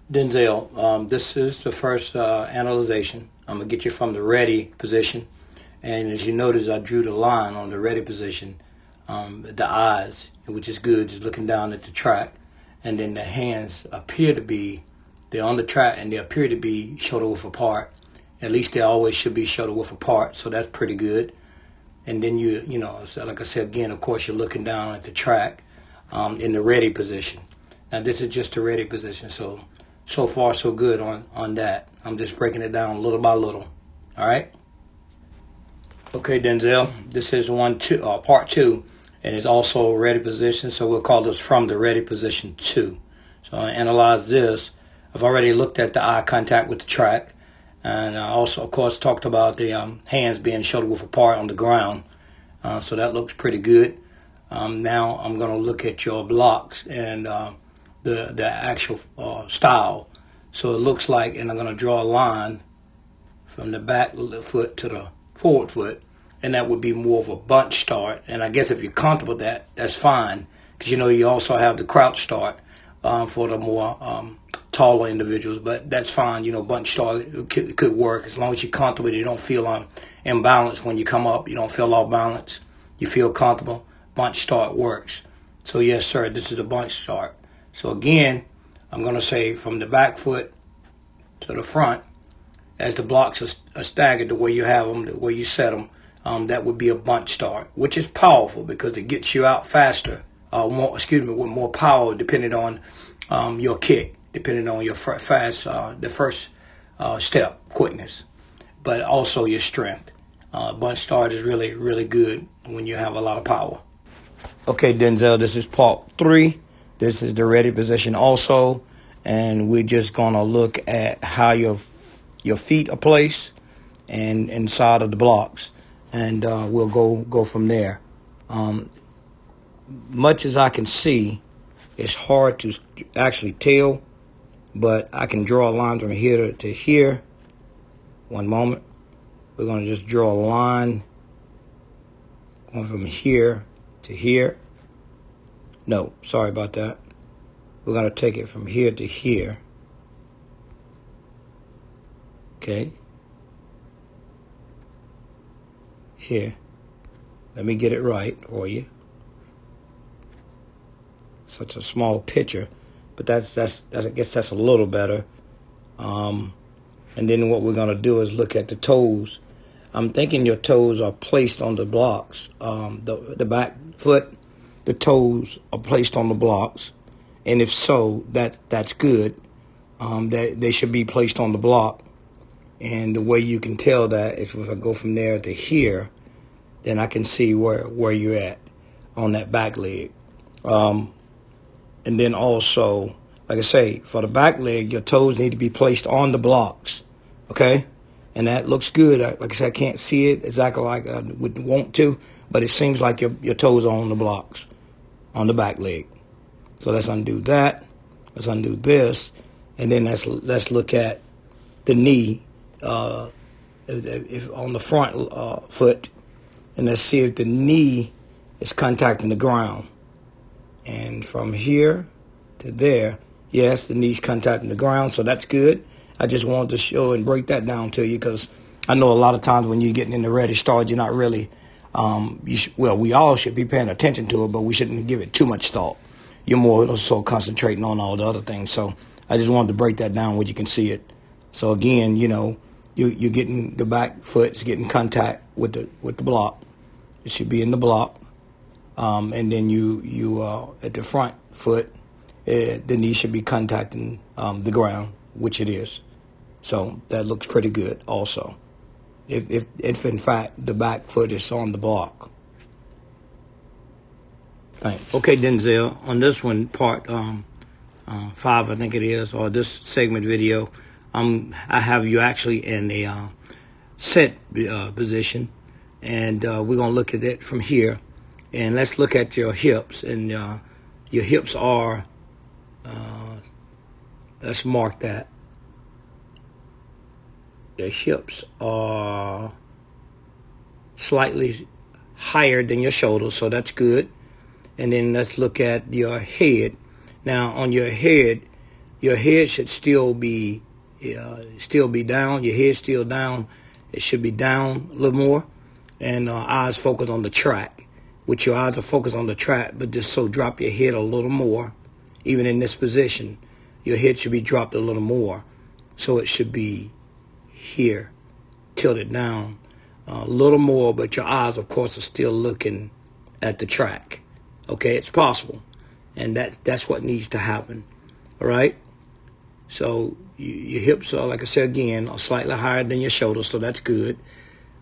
Denzel, this is the first analyzation. I'm going to get you from the ready position. And as you notice, I drew the line on the ready position, the eyes, which is good, just looking down at the track. And then the hands appear to be, they're on the track and they appear to be shoulder width apart. At least they always should be shoulder width apart, so that's pretty good. And then so like I said, again, of course, you're looking down at the track in the ready position. Now, this is just the ready position, so far so good on that. I'm just breaking it down little by little. All right. Okay, Denzel. This is part two, and it's also a ready position. So we'll call this from the ready position 2. So I analyze this. I've already looked at the eye contact with the track, and I also, of course, talked about the hands being shoulder width apart on the ground. So that looks pretty good. Now I'm going to look at your blocks and the actual style. So it looks like, and I'm going to draw a line from the back foot to the forward foot, and that would be more of a bunch start. And I guess if you're comfortable with that, that's fine, because you also have the crouch start for the more taller individuals, but that's fine. Bunch start could work as long as you're comfortable. You don't feel imbalanced when you come up. You don't feel off balance. You feel comfortable. Bunch start works. So yes, sir, this is the bunch start. So again, I'm going to say from the back foot to the front, as the blocks are staggered the way you have them, the way you set them, that would be a bunch start, which is powerful because it gets you out faster, with more power depending on your kick, depending on your the first step, quickness, but also your strength. Bunch start is really, really good when you have a lot of power. Okay, Denzel, this is part 3. This is the ready position also, and we're just going to look at how your feet are placed and inside of the blocks, and we'll go from there. Much as I can see, it's hard to actually tell, but I can draw a line from here to here. One moment. We're going to just draw a line going from here to here. No, sorry about that. We're going to take it from here to here. Okay. Here. Let me get it right for you. Such a small picture, but that's I guess that's a little better. And then what we're going to do is look at the toes. I'm thinking your toes are placed on the blocks. The back foot, the toes are placed on the blocks, and if so, that's good. They should be placed on the block. And the way you can tell that is if I go from there to here, then I can see where you're at on that back leg. And then also, like I say, for the back leg, your toes need to be placed on the blocks, okay? And that looks good. Like I said, I can't see it exactly like I would want to, but it seems like your toes are on the blocks, on the back leg. So let's undo that. Let's undo this. And then let's look at the knee. If on the front foot, and let's see if the knee is contacting the ground. And from here to there, yes, the knee's contacting the ground, so that's good. I just wanted to show and break that down to you because I know a lot of times when you're getting in the ready start, you're not really, we all should be paying attention to it, but we shouldn't give it too much thought. You're more so concentrating on all the other things. So I just wanted to break that down where you can see it. So again, you're getting the back foot is getting contact with the block. It should be in the block, and then you at the front foot, the knee should be contacting the ground, which it is. So that looks pretty good. Also, if in fact the back foot is on the block. Thanks. Okay, Denzel, on this one, part 5, I think it is, or this segment video. I have you actually in a set position, and we're going to look at it from here. And let's look at your hips. And your hips are, let's mark that. Your hips are slightly higher than your shoulders, so that's good. And then let's look at your head. Now, on your head, your head should still be down. Your head still down. It should be down a little more, and eyes focus on the track. With your eyes are focused on the track, but just so drop your head a little more. Even in this position, your head should be dropped a little more. So it should be here, tilted down a little more, but your eyes, of course, are still looking at the track. Okay, it's possible. And that's what needs to happen. All right? So your hips are, like I said again, are slightly higher than your shoulders, so that's good.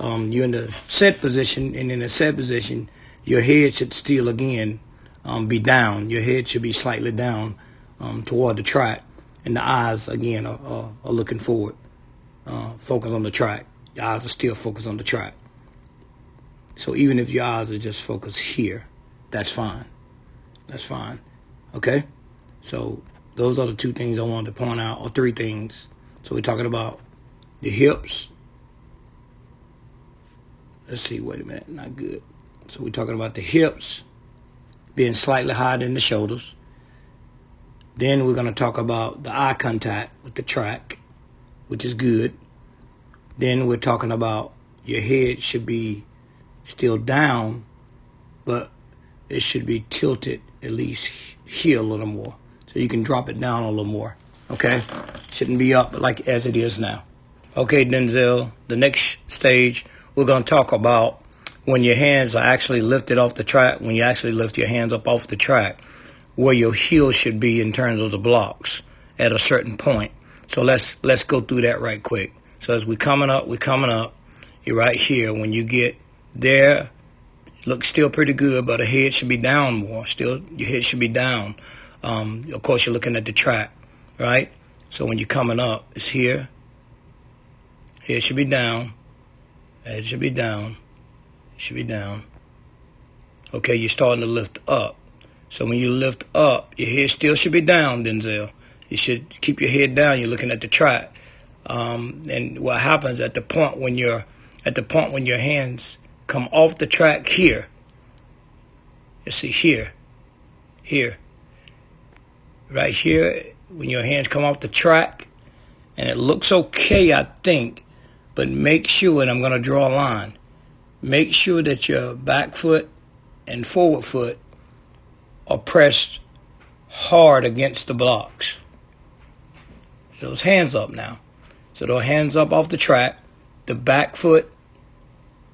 You're in the set position, and in the set position, your head should still, again, be down. Your head should be slightly down toward the track, and the eyes, again, are looking forward, focus on the track. Your eyes are still focused on the track. So even if your eyes are just focused here, that's fine. That's fine. Okay? So those are the two things I wanted to point out, or three things. So we're talking about the hips. Let's see, wait a minute, not good. So we're talking about the hips being slightly higher than the shoulders. Then we're going to talk about the eye contact with the track, which is good. Then we're talking about your head should be still down, but it should be tilted at least here a little more. So you can drop it down a little more, okay? Shouldn't be up like as it is now. Okay, Denzel, the next stage, we're going to talk about when your hands are actually lifted off the track, when you actually lift your hands up off the track, where your heel should be in terms of the blocks at a certain point. So let's go through that right quick. So as we're coming up, you're right here. When you get there, looks still pretty good, but the head should be down more. Still, your head should be down. Of course, you're looking at the track, right? So when you're coming up, it's here. Head should be down. Head should be down. Should be down. Okay, you're starting to lift up. So when you lift up, your head still should be down, Denzel. You should keep your head down. You're looking at the track. And what happens at the point when your hands come off the track here. You see here. Right here, when your hands come off the track, and it looks okay, I think, but make sure, and I'm going to draw a line, make sure that your back foot and forward foot are pressed hard against the blocks. So those hands up now. So those hands up off the track, the back foot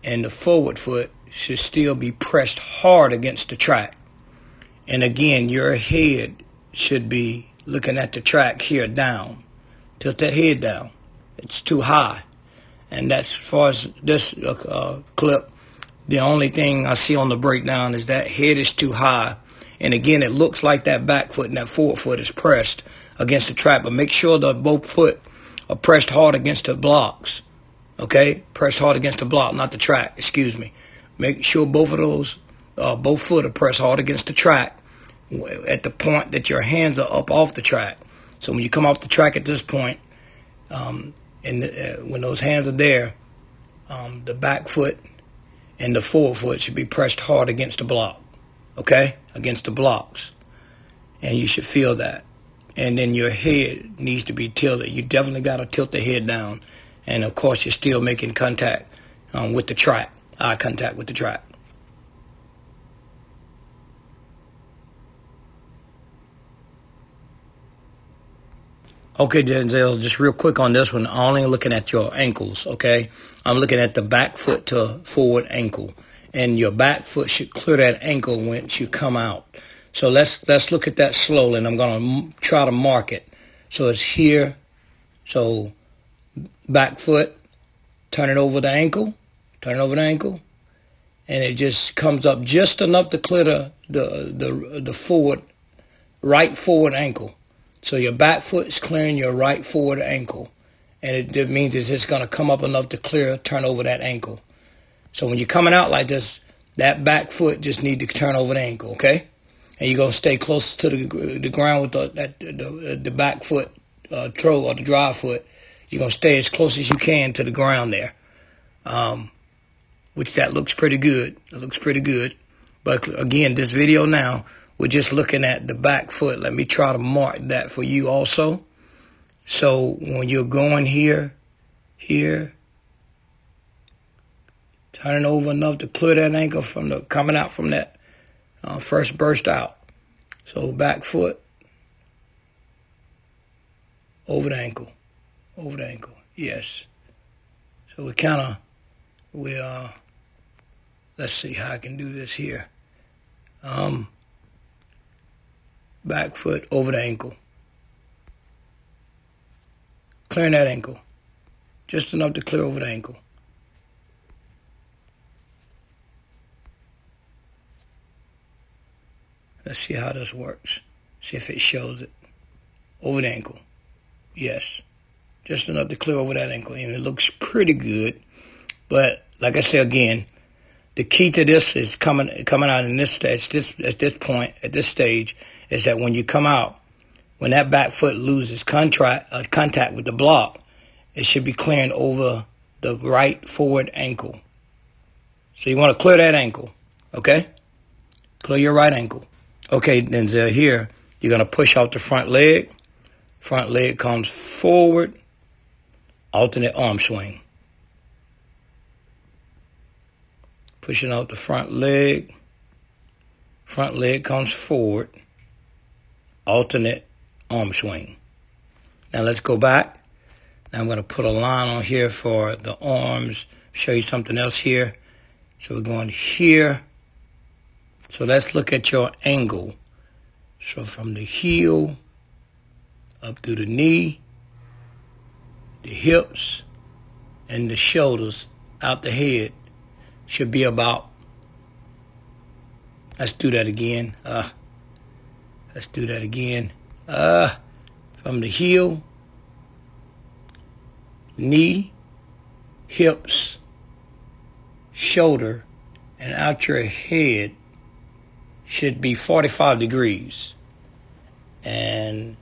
and the forward foot should still be pressed hard against the track. And again, your head should be looking at the track here down. Tilt that head down. It's too high. And that's, as far as this clip, the only thing I see on the breakdown is that head is too high. And again, it looks like that back foot and that forward foot is pressed against the track. But make sure that both foot are pressed hard against the blocks. Okay? Pressed hard against the block, not the track. Excuse me. Make sure both of those, both foot are pressed hard against the track at the point that your hands are up off the track. So when you come off the track at this point, when those hands are there, the back foot and the forward foot should be pressed hard against the block, okay? Against the blocks. And you should feel that. And then your head needs to be tilted. You definitely got to tilt the head down. And, of course, you're still making contact with the track, eye contact with the track. Okay, Denzel, just real quick on this one. I'm only looking at your ankles, okay? I'm looking at the back foot to forward ankle. And your back foot should clear that ankle once you come out. So let's look at that slowly, and I'm going to try to mark it. So it's here. So back foot, turn it over the ankle, and it just comes up just enough to clear the forward, right forward ankle. So your back foot is clearing your right forward ankle. And it means it's just going to come up enough to turn over that ankle. So when you're coming out like this, that back foot just need to turn over the ankle, okay? And you're going to stay close to the ground with the back foot toe or the drive foot. You're going to stay as close as you can to the ground there, which that looks pretty good. It looks pretty good. But again, this video now, we're just looking at the back foot. Let me try to mark that for you also. So when you're going here, turning over enough to clear that ankle from the coming out from that first burst out. So back foot, over the ankle, yes. So let's see how I can do this here. Back foot over the ankle. Clearing that ankle. Just enough to clear over the ankle. Let's see how this works. See if it shows it. Over the ankle. Yes. Just enough to clear over that ankle. And it looks pretty good. But like I said again, the key to this is coming out in this stage, at this stage, is that when you come out, when that back foot loses contact with the block, it should be clearing over the right forward ankle. So you want to clear that ankle, okay? Clear your right ankle. Okay, Denzel, here, you're going to push out the front leg. Front leg comes forward, alternate arm swing. Pushing out the front leg comes forward, alternate arm swing. Now let's go back. Now I'm going to put a line on here for the arms, show you something else here. So we're going here. So let's look at your angle. So from the heel up through the knee, the hips, and the shoulders out the head should be about, let's do that again. From the heel, knee, hips, shoulder, and out your head should be 45 degrees. And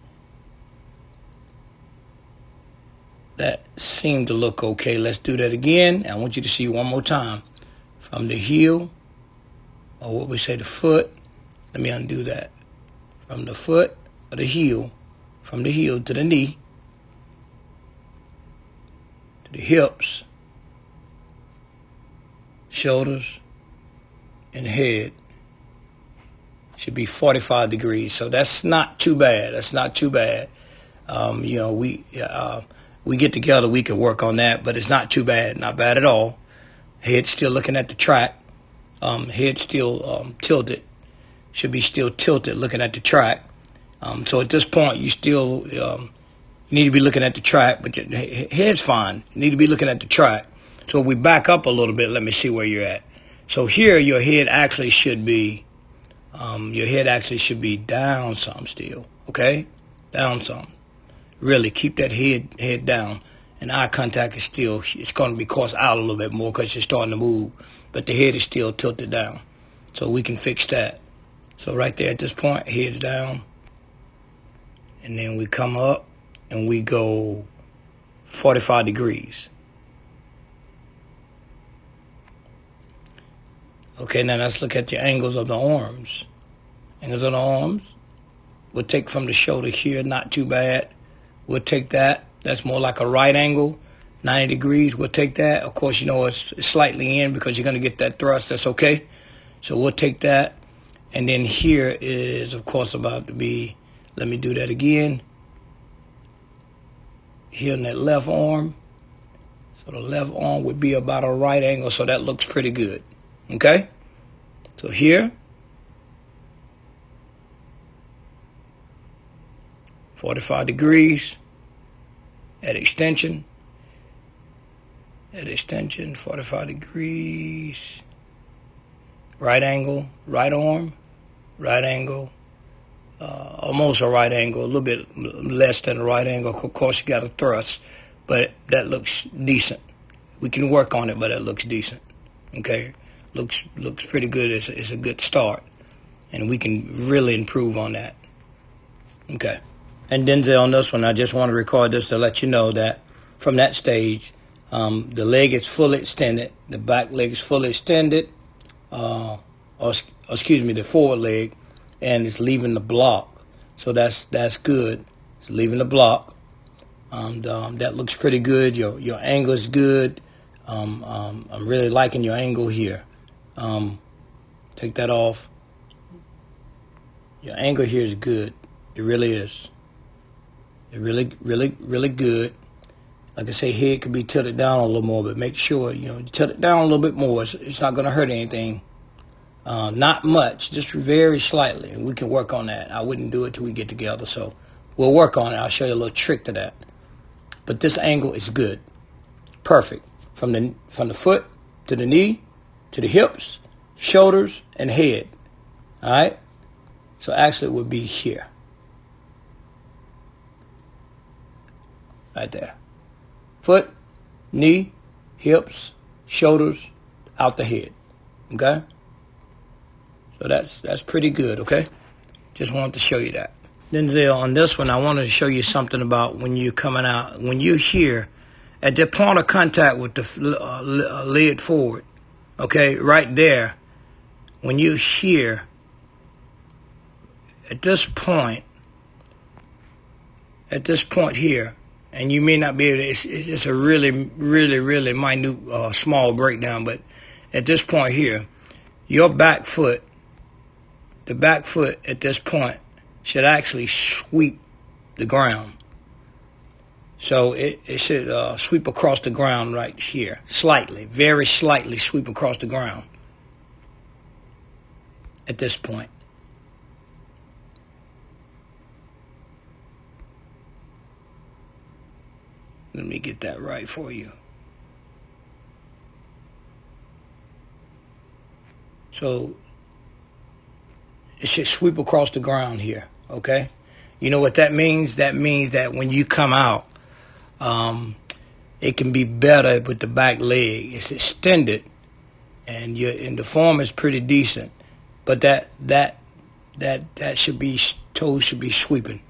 that seemed to look okay. Let's do that again. I want you to see one more time. From the heel, or what we say the foot. Let me undo that. From the foot or the heel, from the heel to the knee, to the hips, shoulders, and head should be 45 degrees. So that's not too bad. We get together, we can work on that, but it's not too bad. Not bad at all. Head still looking at the track. Head still tilted. Should be still tilted looking at the track. So at this point, you still you need to be looking at the track, but your head's fine. You need to be looking at the track. So if we back up a little bit, let me see where you're at. So here, your head actually should be down some still, okay? Down some. Really keep that head down. And eye contact is still, it's going to be crossed out a little bit more because you're starting to move. But the head is still tilted down. So we can fix that. So right there at this point, head's down. And then we come up and we go 45 degrees. Okay, now let's look at the angles of the arms. Angles of the arms. We'll take from the shoulder here, not too bad. We'll take that. That's more like a right angle, 90 degrees. We'll take that. Of course, it's slightly in because you're going to get that thrust. That's okay. So we'll take that. And then here is, of course, about to be, let me do that again. Here in that left arm. So the left arm would be about a right angle. So that looks pretty good. Okay? So here. 45 degrees. At extension, 45 degrees, right angle, right arm, right angle, almost a right angle, a little bit less than a right angle. Of course, you got a thrust, but that looks decent. We can work on it, but it looks decent, okay? Looks pretty good. It's a good start, and we can really improve on that, okay? And Denzel, on this one, I just want to record this to let you know that from that stage, the leg is fully extended. The back leg is fully extended. The forward leg and it's leaving the block. So that's good. It's leaving the block. That looks pretty good. Your angle is good. I'm really liking your angle here. Take that off. Your angle here is good. It really is. It really good. Like I say, head could be tilted down a little more, but make sure, you tilt it down a little bit more. It's not going to hurt anything. Not much, just very slightly. And we can work on that. I wouldn't do it till we get together, so we'll work on it. I'll show you a little trick to that. But this angle is good. Perfect. From the foot to the knee, to the hips, shoulders, and head. All right? So actually it would be here. Right there. Foot, knee, hips, shoulders, out the head. Okay? So that's pretty good, okay? Just wanted to show you that. Denzel, on this one, I wanted to show you something about when you're coming out. When you're here, at the point of contact with the lid forward, okay, right there, when you're here, at this point here, and you may not be able to, it's a really minute, small breakdown, but at this point here, your back foot, the back foot at this point should actually sweep the ground. So it should sweep across the ground right here, slightly, very slightly sweep across the ground at this point. Let me get that right for you. So it should sweep across the ground here, okay? You know what that means? That means that when you come out, it can be better with the back leg. It's extended, and the form is pretty decent. But that should be, toes should be sweeping.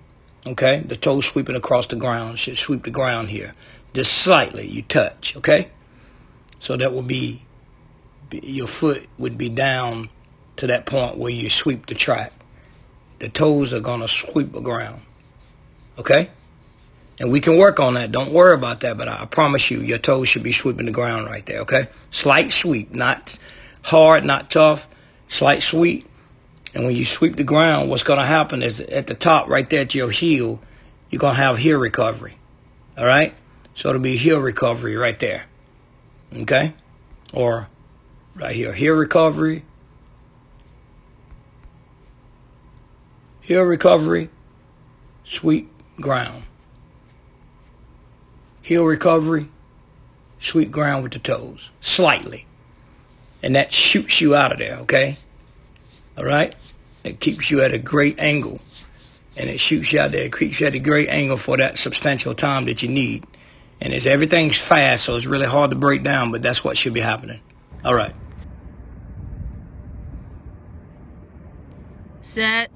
Okay, the toes sweeping across the ground should sweep the ground here, just slightly. You touch, okay? So that would be, your foot would be down to that point where you sweep the track. The toes are gonna sweep the ground, okay? And we can work on that. Don't worry about that. But I promise you, your toes should be sweeping the ground right there, okay? Slight sweep, not hard, not tough. Slight sweep. And when you sweep the ground, what's going to happen is at the top, right there at your heel, you're going to have heel recovery. All right? So it'll be heel recovery right there. Okay? Or right here, heel recovery. Heel recovery, sweep ground. Heel recovery, sweep ground with the toes, slightly. And that shoots you out of there, okay? All right? It keeps you at a great angle. And it shoots you out there. It keeps you at a great angle for that substantial time that you need. And everything's fast, so it's really hard to break down, but that's what should be happening. All right. Set.